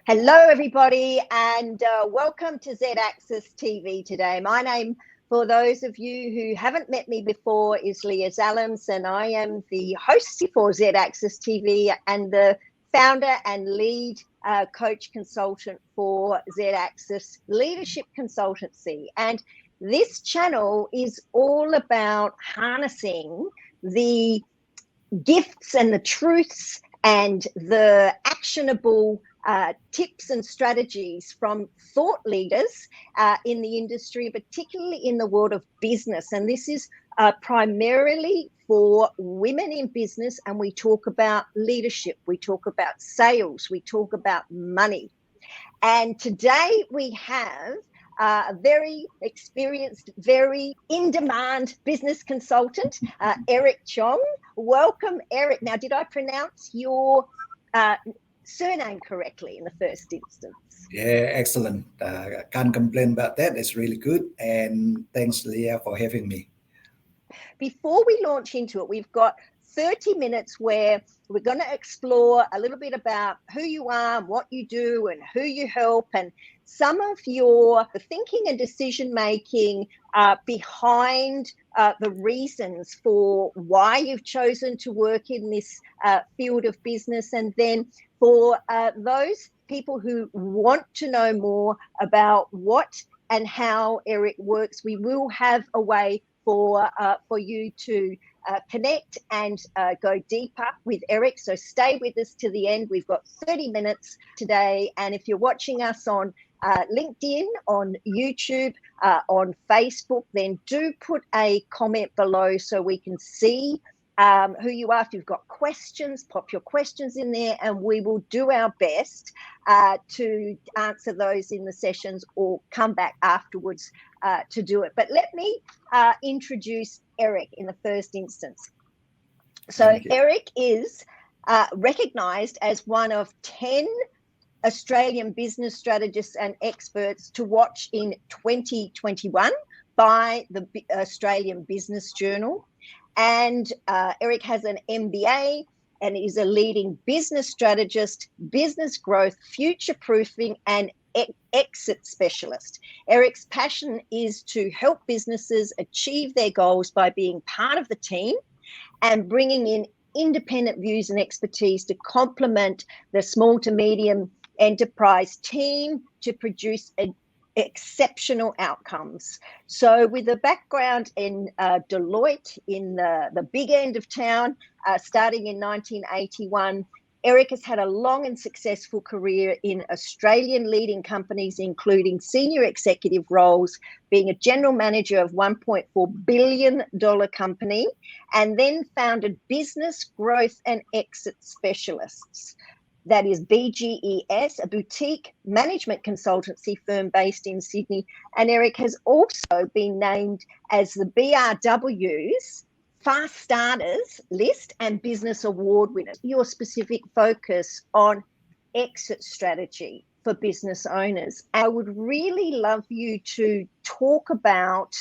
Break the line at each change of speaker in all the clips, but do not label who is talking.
Hello, everybody, and welcome to Z Access TV today. My name, for those of you who haven't met me before, is Leah Zalams, and I am the host for Z Access TV and the founder and lead coach consultant for Z Access Leadership Consultancy. And this channel is all about harnessing the gifts and the truths and the actionable tips and strategies from thought leaders in the industry, particularly in the world of business. And this is primarily for women in business. And we talk about leadership, we talk about sales, we talk about money. And today we have a very experienced, very in-demand business consultant, Eric Tjoeng. Welcome, Eric. Now, did I pronounce your surname correctly in the first instance?
Yeah, excellent. Can't complain about that. It's really good. And thanks, Leah, for having me.
Before we launch into it, we've got 30 minutes where we're going to explore a little bit about who you are, what you do, and who you help, and some of your thinking and decision making behind the reasons for why you've chosen to work in this field of business. And then for those people who want to know more about what and how Eric works, we will have a way for you to connect and go deeper with Eric. So stay with us to the end. We've got 30 minutes today. And if you're watching us on LinkedIn, on YouTube, on Facebook, then do put a comment below so we can see who you are. If you've got questions, pop your questions in there and we will do our best to answer those in the sessions or come back afterwards to do it. But let me introduce Eric in the first instance. So Eric is recognized as one of 10 Australian business strategists and experts to watch in 2021 by the Australian Business Journal. And Eric has an MBA and is a leading business strategist, business growth, future-proofing, and exit specialist. Eric's passion is to help businesses achieve their goals by being part of the team and bringing in independent views and expertise to complement the small to medium enterprise team to produce exceptional outcomes. So with a background in Deloitte in the big end of town, starting in 1981, Eric has had a long and successful career in Australian leading companies, including senior executive roles, being a general manager of $1.4 billion company, and then founded Business Growth and Exit Specialists. That is BGES, a boutique management consultancy firm based in Sydney. And Eric has also been named as the BRW's Fast Starters list and business award winner. Your specific focus on exit strategy for business owners. I would really love you to talk about,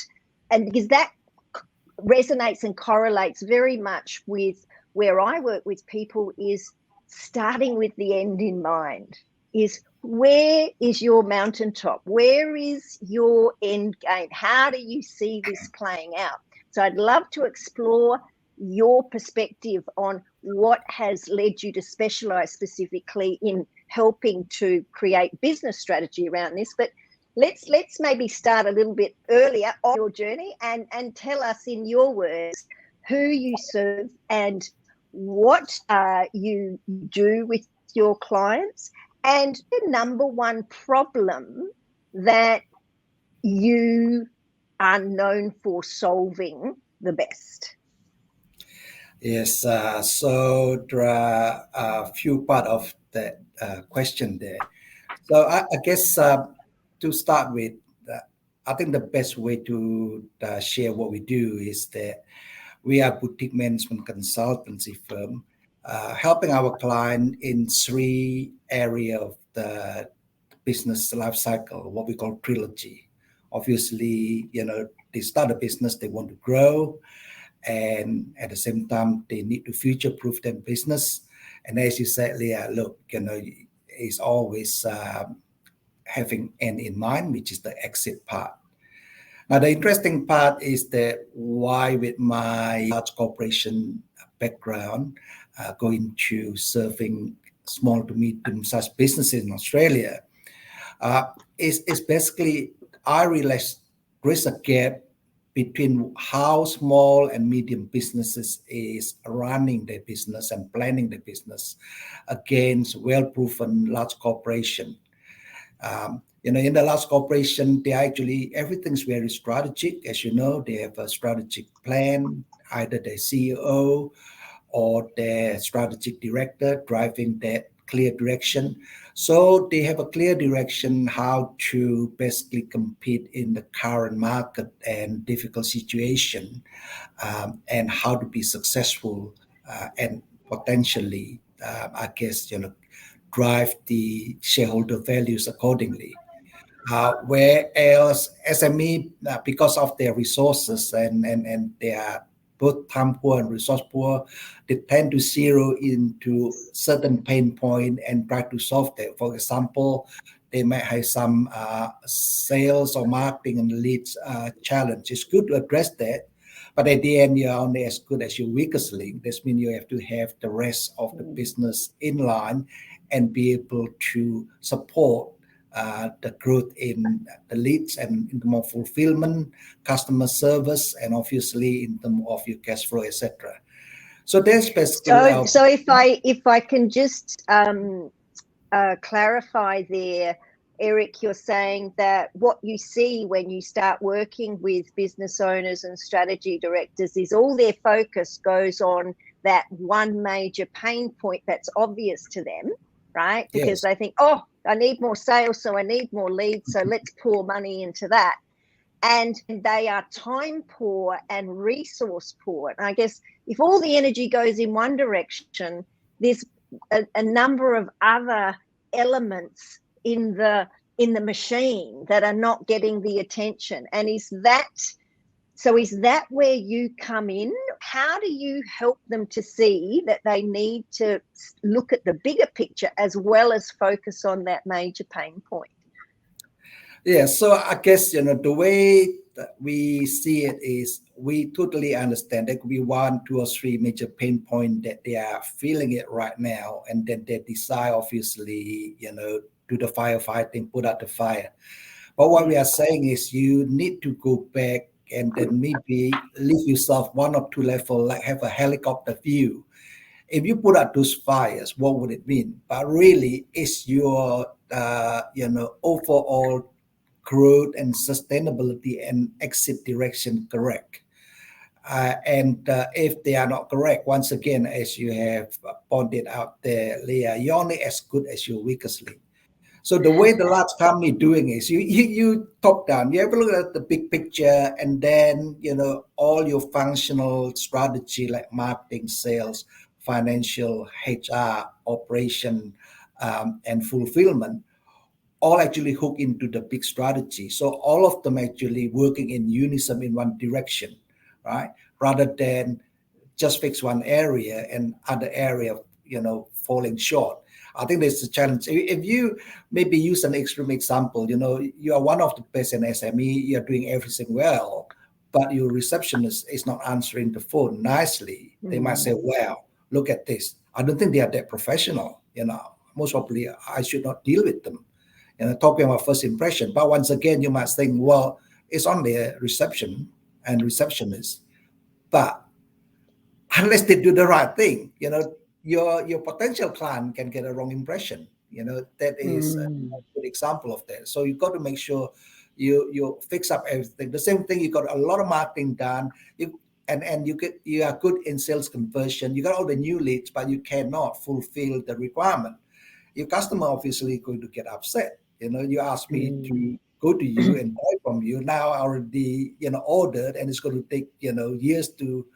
and because that resonates and correlates very much with where I work with people, is starting with the end in mind. Is where is your mountaintop? Where is your end game? How do you see this playing out? So I'd love to explore your perspective on what has led you to specialize specifically in helping to create business strategy around this. But let's maybe start a little bit earlier on your journey and tell us in your words who you serve and what you do with your clients and the number one problem that you are known for solving the best.
Yes, so there are a few parts of that question there. So I guess to start with, I think the best way to share what we do is that we are a boutique management consultancy firm helping our client in 3 areas of the business life cycle, what we call Trilogy. Obviously, they start a business, they want to grow, and at the same time, they need to future-proof their business. And as you said, Leah, look, is always having end in mind, which is the exit part. Now, the interesting part is that why, with my large corporation background, going to serving small to medium-sized businesses in Australia, is basically I realized there's a gap between how small and medium businesses is running their business and planning their business against well-proven large corporation. In the large corporation, they actually everything's very strategic. As you know, they have a strategic plan, either the CEO or the strategic director driving that clear direction. So they have a clear direction how to basically compete in the current market and difficult situation, and how to be successful, and potentially, drive the shareholder values accordingly. Whereas SME, because of their resources and they are both time poor and resource poor, they tend to zero into certain pain point and try to solve that. For example, they might have some sales or marketing and leads challenge. It's good to address that, but at the end, you're only as good as your weakest link. This means you have to have the rest of the business in line and be able to support the growth in the leads and in terms of fulfillment, customer service, and obviously in terms of your cash flow, etc. So that's basically.
So if I can just clarify there, Eric, you're saying that what you see when you start working with business owners and strategy directors is all their focus goes on that one major pain point that's obvious to them, right? Because
Yes.
they think, oh, I need more sales, so I need more leads, so let's pour money into that. And they are time poor and resource poor. And I guess if all the energy goes in one direction, there's a number of other elements in the machine that are not getting the attention. And is that where you come in? How do you help them to see that they need to look at the bigger picture as well as focus on that major pain point?
Yeah, so I guess the way that we see it is we totally understand that we want 2 or 3 major pain points that they are feeling it right now, and then they decide obviously do the firefighting, put out the fire. But what we are saying is you need to go back and then maybe lift yourself 1 or 2 levels, like have a helicopter view. If you put out those fires, what would it mean? But really, is your overall growth and sustainability and exit direction correct? And if they are not correct, once again, as you have pointed out there, Leah, you're only as good as your weakest link. So the way the large company doing is you top down, you have a look at the big picture, and then all your functional strategy like marketing, sales, financial, HR, operation, and fulfillment all actually hook into the big strategy. So all of them actually working in unison in one direction, right? Rather than just fix one area and other area, falling short. I think there's a challenge. If you maybe use an extreme example, you are one of the best in SME, you're doing everything well, but your receptionist is not answering the phone nicely. They might say, well, look at this. I don't think they are that professional. Most probably I should not deal with them. Talking about first impression. But once again, you might think, well, it's only a reception and receptionist. But unless they do the right thing, your potential client can get a wrong impression. That is a good example of that. So you've got to make sure you fix up everything. The same thing, you got a lot of marketing done. You are good in sales conversion. You got all the new leads, but you cannot fulfill the requirement. Your customer obviously is going to get upset. You asked me to go to you and buy from you. Now I already ordered, and it's going to take years to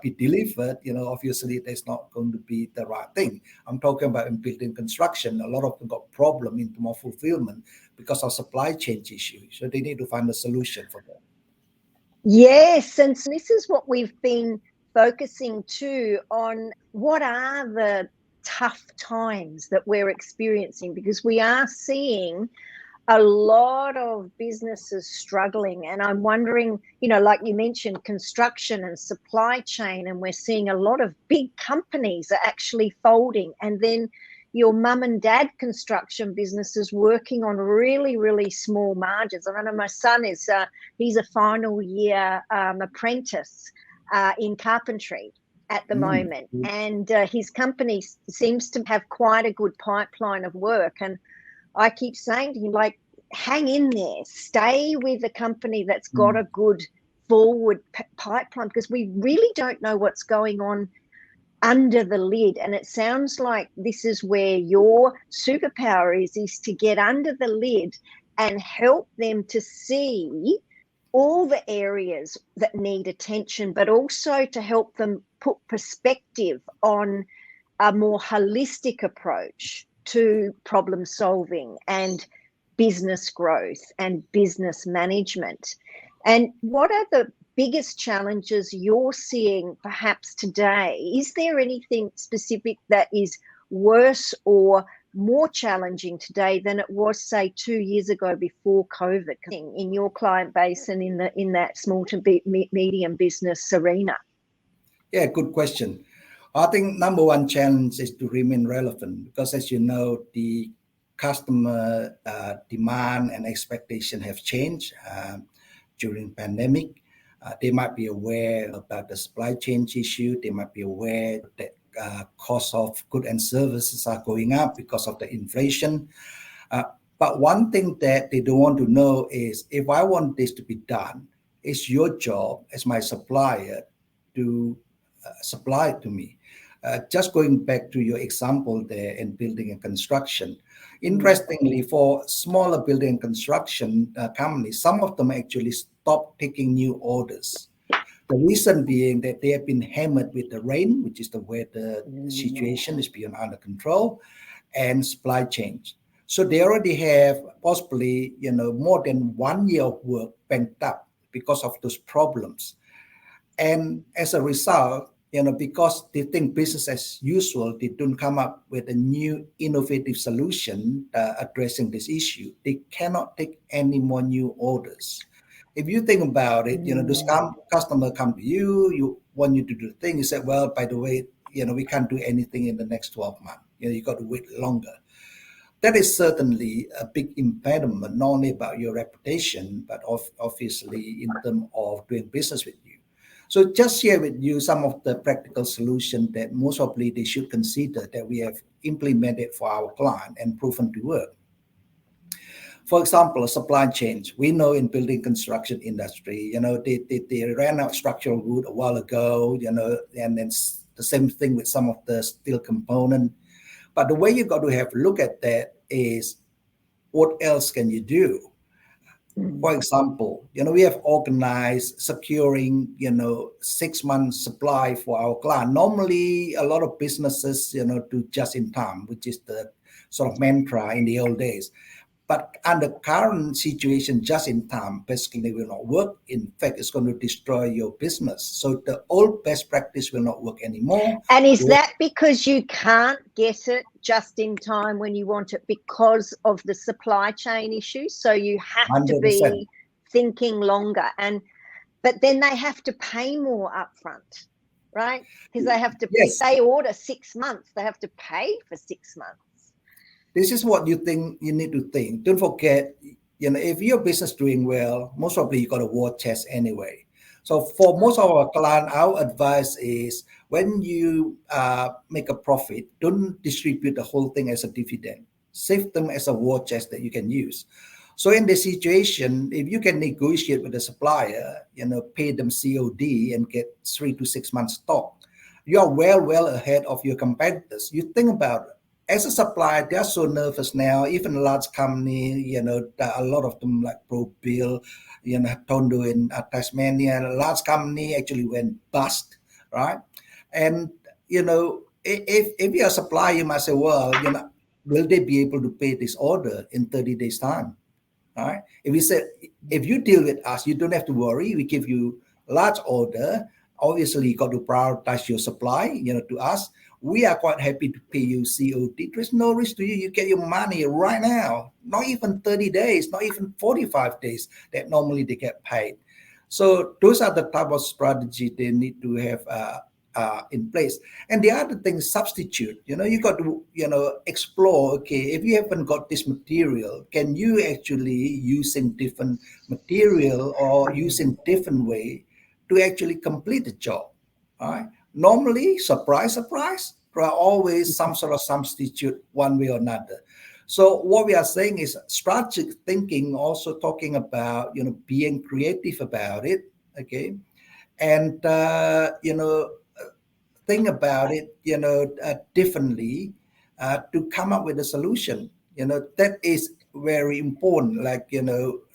be delivered. Obviously that's not going to be the right thing. I'm talking about in building construction. A lot of them got problem in terms of fulfillment because of supply chain issues. So they need to find a solution for that.
Yes, and so this is what we've been focusing too on. What are the tough times that we're experiencing, because we are seeing a lot of businesses struggling. And I'm wondering, like you mentioned, construction and supply chain, and we're seeing a lot of big companies are actually folding. And then your mum and dad construction businesses working on really, really small margins. I know my son he's a final year apprentice in carpentry at the moment. And his company seems to have quite a good pipeline of work. And I keep saying to him, like, hang in there, stay with a company that's got a good forward pipeline, because we really don't know what's going on under the lid. And it sounds like this is where your superpower is to get under the lid and help them to see all the areas that need attention, but also to help them put perspective on a more holistic approach to problem solving and business growth and business management. And what are the biggest challenges you're seeing perhaps today? Is there anything specific that is worse or more challenging today than it was, say, 2 years ago before COVID, in your client base and in that small to medium business arena?
Yeah, good question. I think number one challenge is to remain relevant, because as you know, the customer demand and expectation have changed during pandemic. They might be aware about the supply chain issue. They might be aware that cost of goods and services are going up because of the inflation. But one thing that they don't want to know is, if I want this to be done, it's your job as my supplier to supply it to me. Just going back to your example there in building and construction. Interestingly, for smaller building and construction companies, some of them actually stopped taking new orders. The reason being that they have been hammered with the rain, which is the weather situation is beyond under control, and supply chain. So they already have possibly, more than 1 year of work banked up because of those problems. And as a result, because they think business as usual, they don't come up with a new innovative solution addressing this issue. They cannot take any more new orders. If you think about it, this customer come to you, you want you to do the thing. You say, well, by the way, we can't do anything in the next 12 months. You got to wait longer. That is certainly a big impediment, not only about your reputation, but obviously in terms of doing business with you. So just share with you some of the practical solutions that most probably they should consider that we have implemented for our client and proven to work. For example, supply chains. We know in building construction industry, they ran out structural wood a while ago, and it's the same thing with some of the steel component. But the way you got to have a look at that is, what else can you do? For example, we have organized securing, 6 months supply for our client. Normally, a lot of businesses, do just in time, which is the sort of mantra in the old days. But under current situation, just in time basically will not work. In fact, it's going to destroy your business. So the old best practice will not work anymore.
And is that because you can't get it just in time when you want it because of the supply chain issues? So you have 100%. To be thinking longer, but then they have to pay more upfront, right? Because they have to, if they order 6 months, they have to pay for 6 months.
This is what you need to think. Don't forget, if your business doing well, most probably you got a war chest anyway. So for most of our clients, our advice is, when you make a profit, don't distribute the whole thing as a dividend. Save them as a war chest that you can use. So in this situation, if you can negotiate with the supplier, pay them COD and get 3 to 6 months stock, you are well ahead of your competitors. You think about it. As a supplier, they are so nervous now. Even a large company, a lot of them like ProBuild, Tondo in Tasmania, a large company actually went bust, right? And, if you're a supplier, you might say, well, will they be able to pay this order in 30 days time, right? If we say, if you deal with us, you don't have to worry. We give you a large order obviously you got to prioritize your supply, to us. We are quite happy to pay you COD. There's no risk to you. You get your money right now. Not even 30 days, not even 45 days that normally they get paid. So those are the type of strategy they need to have in place. And the other thing is substitute. You got to explore. Okay, if you haven't got this material, can you actually using different material or using different way to actually complete the job? All right. Normally, surprise, surprise, there are always some sort of substitute one way or another. So what we are saying is strategic thinking, also talking about being creative about it. Okay, and think about it, differently to come up with a solution. That is very important. Like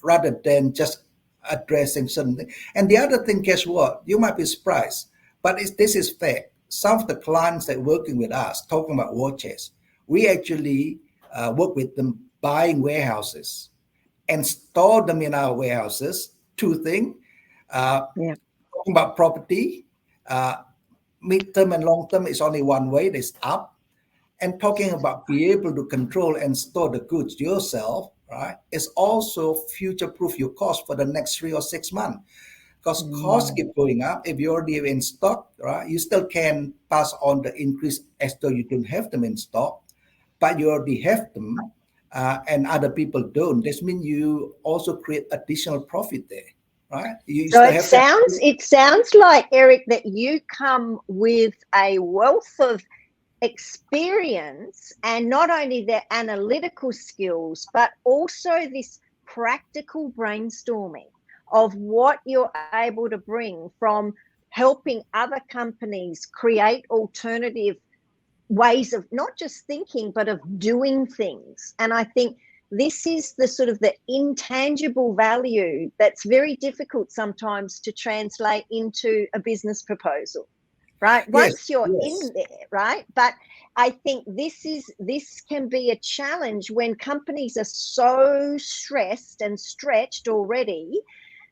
rather than just addressing something. And the other thing, guess what? You might be surprised, but this is fact. Some of the clients that are working with us, talking about watches, we actually work with them buying warehouses and store them in our warehouses. Two things.
Yeah.
Talking about property, uh, mid-term and long-term is only one way, that's up. And talking about be able to control and store the goods yourself, right, is also future-proof your cost for the next 3 or 6 months. Because costs keep going up. If you already have in stock, right, you still can pass on the increase as though you don't have them in stock, but you already have them, and other people don't. This means you also create additional profit there, right? You
So
still
it
have that.
sounds like, Eric, that you come with a wealth of experience, and not only the analytical skills, but also this practical brainstorming of what you're able to bring from helping other companies create alternative ways of not just thinking, but of doing things. And I think this is the sort of the intangible value that's very difficult sometimes to translate into a business proposal, right?
Yes,
Once you're
yes.
in there, right? But I think this can be a challenge when companies are so stressed and stretched already,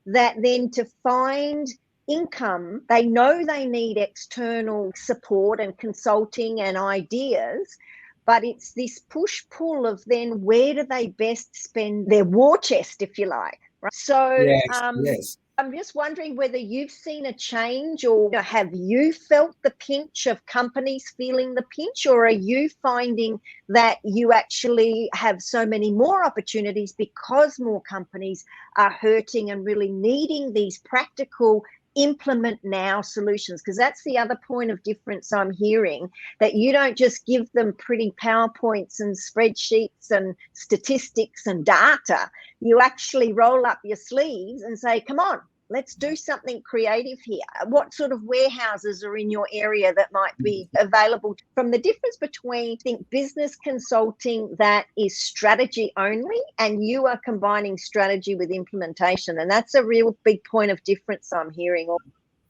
that then to find income, they know they need external support and consulting and ideas, but it's this push pull of then where do they best spend their war chest, if you like, right? So
Yes, yes.
I'm just wondering whether you've seen a change, or have you felt the pinch of companies feeling the pinch, or are you finding that you actually have so many more opportunities because more companies are hurting and really needing these practical implement now solutions? Because that's the other point of difference I'm hearing, that you don't just give them pretty PowerPoints and spreadsheets and statistics and data. You actually roll up your sleeves and say, come on, let's do something creative here. What sort of warehouses are in your area that might be available? From the difference between, I think, business consulting that is strategy only, and you are combining strategy with implementation. And that's a real big point of difference I'm hearing.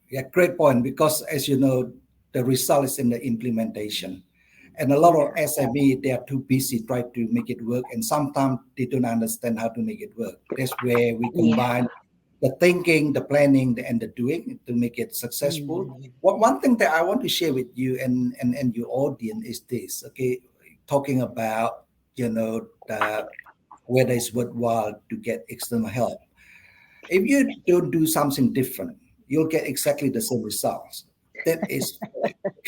Yeah, great point. Because as you know, the result is in the implementation. And a lot of SME, they are too busy trying to make it work. And sometimes they don't understand how to make it work. That's where we combine the thinking, the planning, and the doing to make it successful. One thing that I want to share with you and your audience is this, okay? Talking about, whether it's worthwhile to get external help. If you don't do something different, you'll get exactly the same results. That is,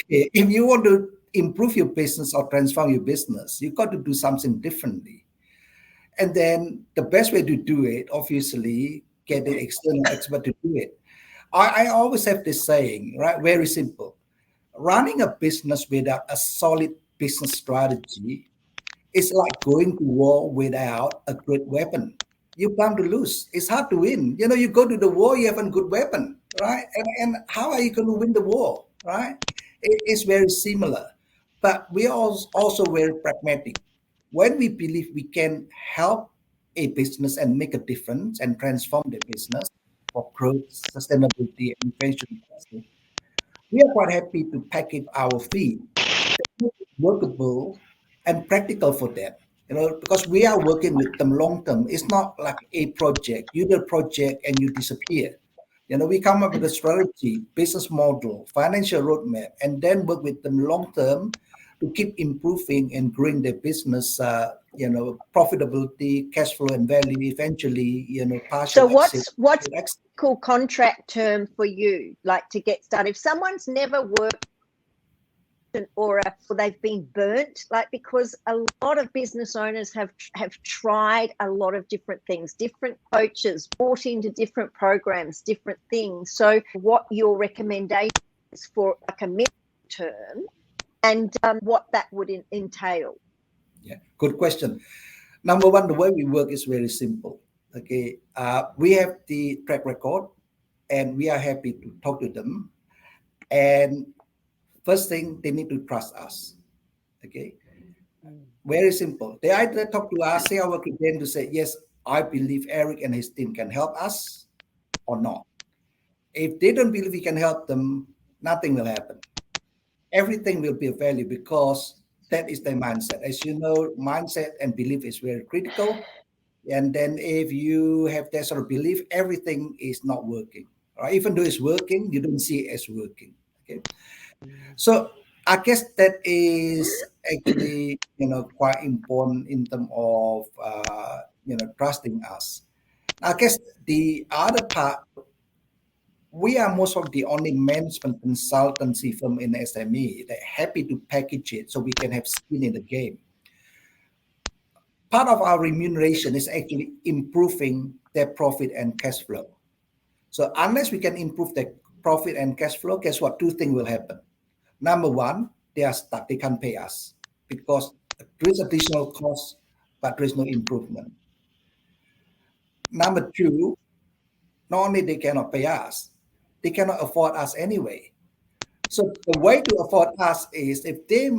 if you want to improve your business or transform your business, you've got to do something differently. And then the best way to do it, obviously, get an external expert to do it. I always have this saying, right? Very simple. Running a business without a solid business strategy is like going to war without a great weapon. You're bound to lose. It's hard to win. You go to the war, you have a good weapon, right? And how are you going to win the war, right? It's very similar. But we are also very pragmatic. When we believe we can help a business and make a difference and transform the business for growth, sustainability, and eventually success, we are quite happy to package our fee workable and practical for them. Because we are working with them long term. It's not like a project. You do a project and you disappear. We come up with a strategy, business model, financial roadmap, and then work with them long term to keep improving and growing their business, profitability, cash flow, and value. Eventually,
So
partial exit.
what's cool contract term for you, like to get started? If someone's never worked or they've been burnt, like, because a lot of business owners have tried a lot of different things, different coaches, bought into different programs, different things. So what your recommendation is for like a mid-term, and what that would entail?
Yeah, good question. Number one, the way we work is very simple. Okay, we have the track record, and we are happy to talk to them. And first thing, they need to trust us. Okay, very simple. They either talk to us, say our client to say, yes, I believe Eric and his team can help us, or not. If they don't believe we can help them, nothing will happen. Everything will be of value because that is their mindset. As you know, mindset and belief is very critical. And then if you have that sort of belief, everything is not working. Right? Even though it's working, you don't see it as working. Okay. So I guess that is actually quite important in terms of trusting us. I guess the other part, we are most of the only management consultancy firm in SME that happy to package it so we can have skin in the game. Part of our remuneration is actually improving their profit and cash flow. So unless we can improve their profit and cash flow, guess what? Two things will happen. Number one, they are stuck. They can't pay us because there is additional cost, but there is no improvement. Number two, not only they cannot pay us, they cannot afford us anyway. So the way to afford us is if they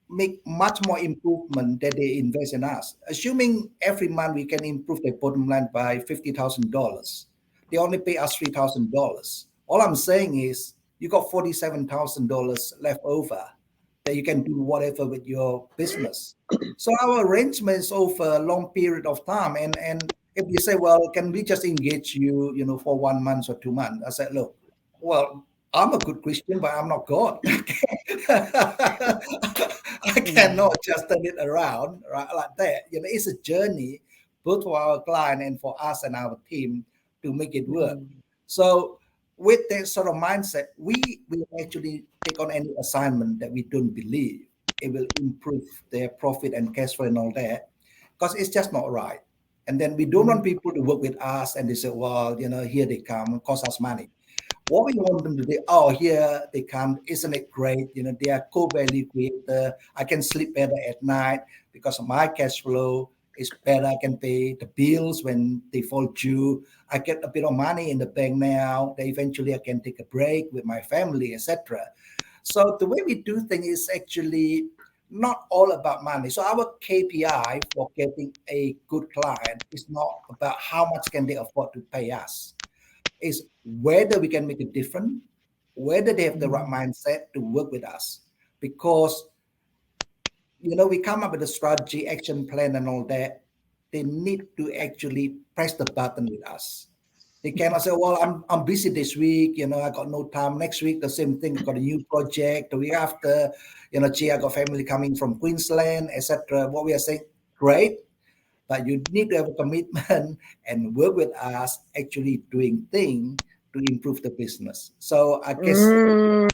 make much more improvement that they invest in us. Assuming every month we can improve their bottom line by $50,000, they only pay us $3,000. All I'm saying is you got $47,000 left over that you can do whatever with your business. So our arrangement is over a long period of time. And if you say, well, can we just engage you, for 1 month or 2 months? I said, look, well, I'm a good Christian, but I'm not God. I cannot just turn it around right like that. It's a journey both for our client and for us and our team to make it work. So with that sort of mindset, we will actually take on any assignment that we don't believe it will improve their profit and cash flow and all that, because it's just not right. And then we don't want people to work with us and they say, well, here they come, cost us money. What we want them to do, oh, here they come, isn't it great? They are co-value creator. I can sleep better at night because my cash flow is better. I can pay the bills when they fall due. I get a bit of money in the bank now. That eventually I can take a break with my family, etc. So the way we do things is actually not all about money. So our KPI for getting a good client is not about how much can they afford to pay us. Is whether we can make a difference, whether they have the right mindset to work with us. Because, we come up with a strategy, action plan and all that. They need to actually press the button with us. They cannot say, well, I'm busy this week, I got no time. Next week, the same thing, got a new project. The week after, gee, I got family coming from Queensland, etc. What we are saying, great. But you need to have a commitment and work with us actually doing things to improve the business. So I guess.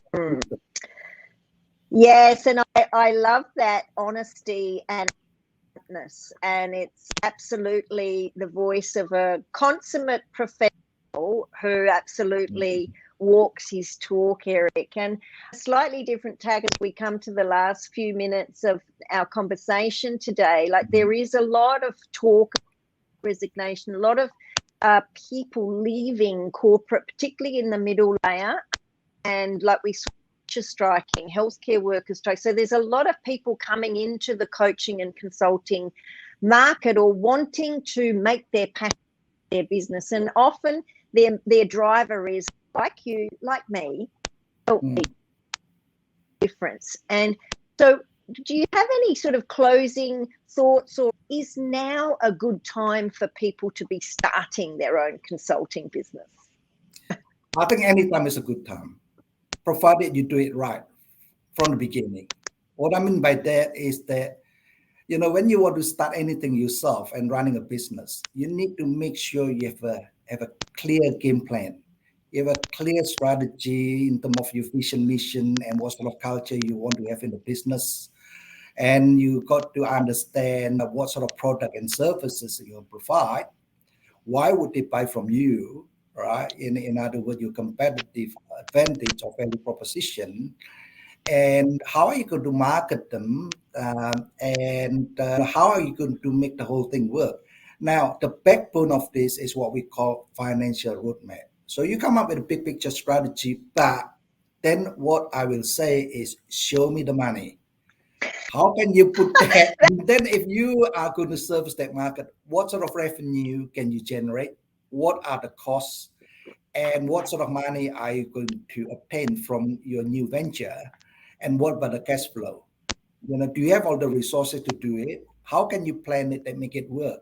Yes, and I love that honesty and kindness, and it's absolutely the voice of a consummate professional who absolutely walks his talk, Eric. And a slightly different tag as we come to the last few minutes of our conversation today. Like, there is a lot of talk, resignation, a lot of people leaving corporate, particularly in the middle layer, and like we saw, striking, healthcare workers strike. So there's a lot of people coming into the coaching and consulting market or wanting to make their passion their business, and often their driver is like you, like me, help me difference. And so do you have any sort of closing thoughts, or is now a good time for people to be starting their own consulting business?
I think any time is a good time, provided you do it right from the beginning. What I mean by that is that, when you want to start anything yourself and running a business, you need to make sure you have a clear game plan. You have a clear strategy in terms of your vision, mission, and what sort of culture you want to have in the business. And you got to understand what sort of product and services you provide. Why would they buy from you, right? In other words, your competitive advantage or value proposition, and how are you going to market them, and how are you going to make the whole thing work. Now, the backbone of this is what we call financial roadmap. So you come up with a big picture strategy, but then what I will say is, show me the money. How can you put that? And then if you are going to service that market, what sort of revenue can you generate? What are the costs? And what sort of money are you going to obtain from your new venture? And what about the cash flow? Do you have all the resources to do it? How can you plan it and make it work?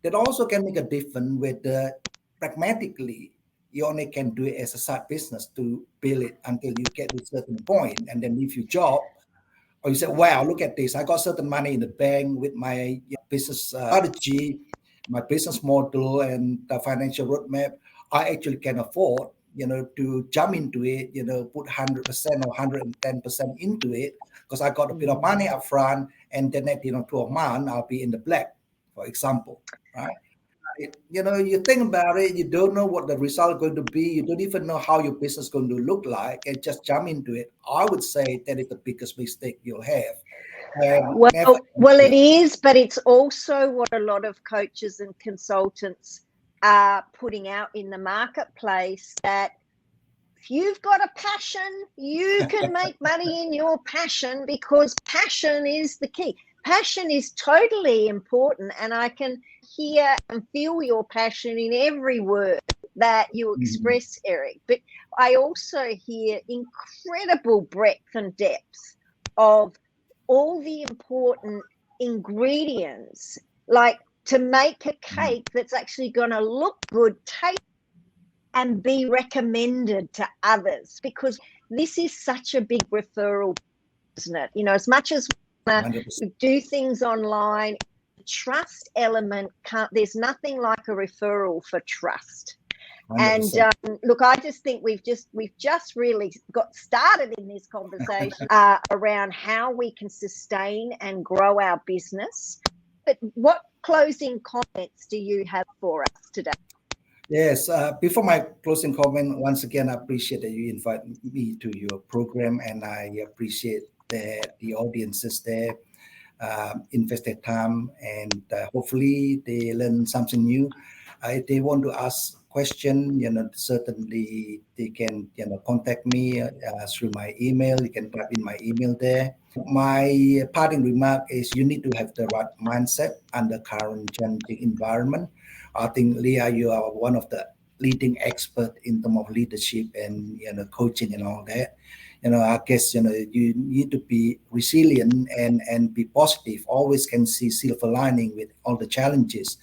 That also can make a difference whether pragmatically you only can do it as a side business to build it until you get to a certain point and then leave your job. Or you say, wow, look at this. I got certain money in the bank with my business strategy, my business model, and the financial roadmap. I actually can afford, to jump into it, put 100% or 110% into it because I got a bit of money up front, and then at 12 months, I'll be in the black, for example, right? You think about it, you don't know what the result is going to be. You don't even know how your business is going to look like, and just jump into it. I would say that is the biggest mistake you'll have.
Well, it is, but it's also what a lot of coaches and consultants are putting out in the marketplace, that if you've got a passion, you can make money in your passion, because passion is the key. Passion is totally important, and I can hear and feel your passion in every word that you express, Eric. But I also hear incredible breadth and depth of all the important ingredients, like to make a cake that's actually going to look good, taste, and be recommended to others, because this is such a big referral, isn't it? As much as we do things online, the trust element there's nothing like a referral for trust. 100%. And look, I just think we've just really got started in this conversation around how we can sustain and grow our business. But what closing comments do you have for us today?
Yes, before my closing comment, once again, I appreciate that you invite me to your program, and I appreciate that the audiences there invest their time, and hopefully they learn something new. If they want to ask question, certainly they can, contact me through my email. You can type in my email there. My parting remark is, you need to have the right mindset under current challenging environment. I think, Leah, you are one of the leading expert in terms of leadership and coaching and all that. I guess you need to be resilient and be positive. Always can see silver lining with all the challenges,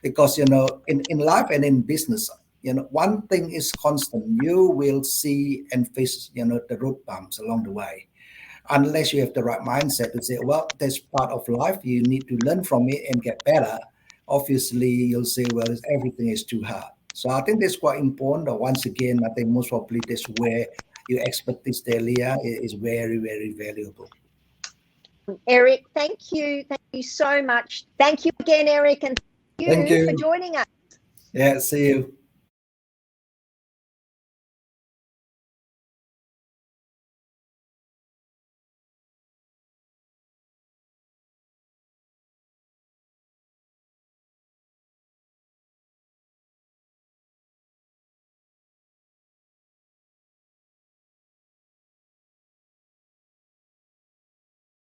because in life and in business, one thing is constant. You will see and face the road bumps along the way. Unless you have the right mindset to say, well, that's part of life. You need to learn from it and get better. Obviously, you'll say, well, everything is too hard. So I think that's quite important. Once again, I think most probably that's where your expertise there, Leah, is very, very valuable.
Eric, thank you. Thank you so much. Thank you again, Eric, and thank you for joining us.
Yeah, see you.